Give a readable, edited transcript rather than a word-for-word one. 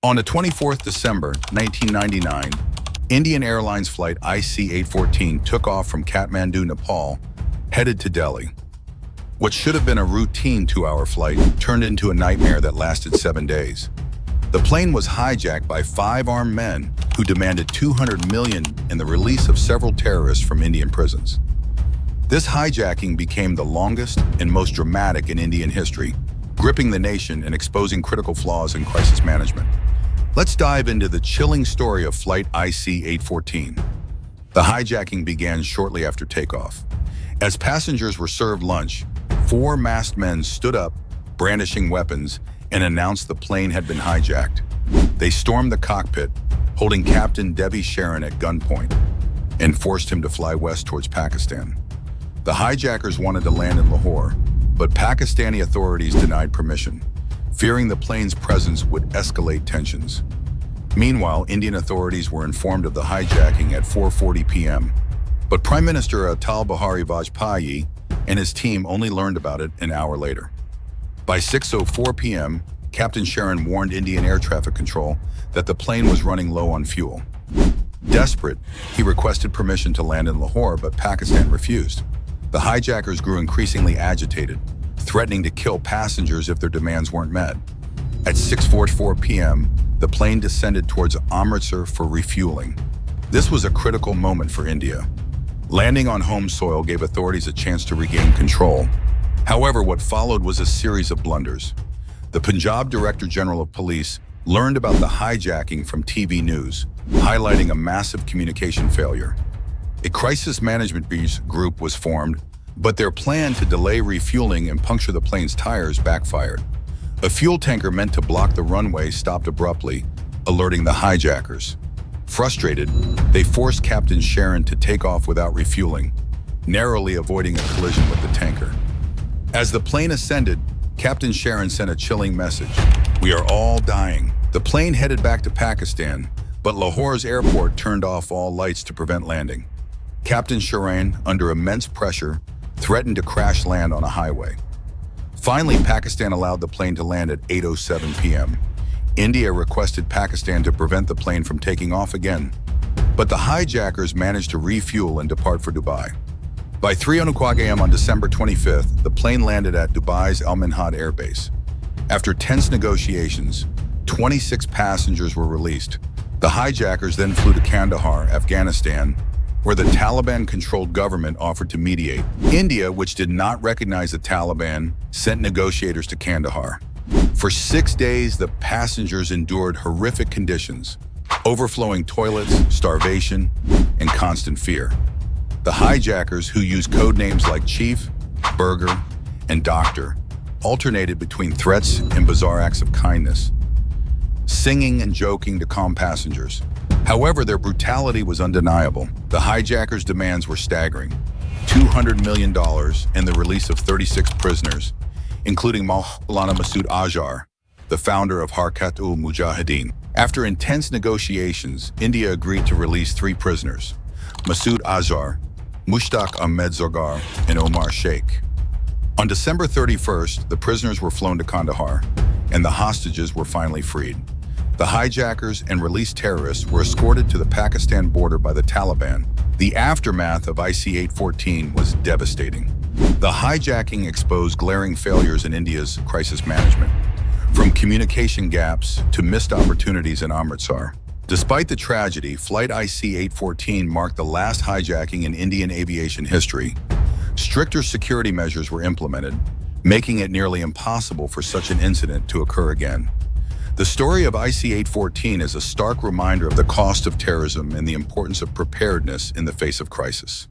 On the 24th December 1999, Indian Airlines Flight IC-814 took off from Kathmandu, Nepal, headed to Delhi. What should have been a routine 2-hour flight turned into a nightmare that lasted 7 days. The plane was hijacked by 5 armed men who demanded $200 million in the release of several terrorists from Indian prisons. This hijacking became the longest and most dramatic in Indian history, gripping the nation and exposing critical flaws in crisis management. Let's dive into the chilling story of Flight IC-814. The hijacking began shortly after takeoff. As passengers were served lunch, 4 masked men stood up, brandishing weapons, and announced the plane had been hijacked. They stormed the cockpit, holding Captain Devi Sharan at gunpoint, and forced him to fly west towards Pakistan. The hijackers wanted to land in Lahore, but Pakistani authorities denied permission, fearing the plane's presence would escalate tensions. Meanwhile, Indian authorities were informed of the hijacking at 4:40 p.m., but Prime Minister Atal Bihari Vajpayee and his team only learned about it an hour later. By 6:04 p.m., Captain Sharan warned Indian Air Traffic Control that the plane was running low on fuel. Desperate, he requested permission to land in Lahore, but Pakistan refused. The hijackers grew increasingly agitated, threatening to kill passengers if their demands weren't met. At 6:44 p.m., the plane descended towards Amritsar for refueling. This was a critical moment for India. Landing on home soil gave authorities a chance to regain control. However, what followed was a series of blunders. The Punjab Director General of Police learned about the hijacking from TV news, highlighting a massive communication failure. A crisis management group was formed, but their plan to delay refueling and puncture the plane's tires backfired. A fuel tanker meant to block the runway stopped abruptly, alerting the hijackers. Frustrated, they forced Captain Sharan to take off without refueling, narrowly avoiding a collision with the tanker. As the plane ascended, Captain Sharan sent a chilling message: "We are all dying." The plane headed back to Pakistan, but Lahore's airport turned off all lights to prevent landing. Captain Sharan, under immense pressure, threatened to crash land on a highway. Finally, Pakistan allowed the plane to land at 8:07 p.m. India requested Pakistan to prevent the plane from taking off again, but the hijackers managed to refuel and depart for Dubai. By 3:00 a.m. on December 25th, the plane landed at Dubai's Al Minhad Air Base. After tense negotiations, 26 passengers were released. The hijackers then flew to Kandahar, Afghanistan, where the Taliban-controlled government offered to mediate. India, which did not recognize the Taliban, sent negotiators to Kandahar. For 6 days, the passengers endured horrific conditions, overflowing toilets, starvation, and constant fear. The hijackers, who used code names like Chief, Burger, and Doctor, alternated between threats and bizarre acts of kindness, singing and joking to calm passengers. However, their brutality was undeniable. The hijackers' demands were staggering: $200 million and the release of 36 prisoners, including Maulana Masood Azhar, the founder of Harkat-ul-Mujahideen. After intense negotiations, India agreed to release 3 prisoners: Masood Azhar, Mushtaq Ahmed Zargar, and Omar Sheikh. On December 31st, the prisoners were flown to Kandahar, and the hostages were finally freed. The hijackers and released terrorists were escorted to the Pakistan border by the Taliban. The aftermath of IC-814 was devastating. The hijacking exposed glaring failures in India's crisis management, from communication gaps to missed opportunities in Amritsar. Despite the tragedy, Flight IC-814 marked the last hijacking in Indian aviation history. Stricter security measures were implemented, making it nearly impossible for such an incident to occur again. The story of IC-814 is a stark reminder of the cost of terrorism and the importance of preparedness in the face of crisis.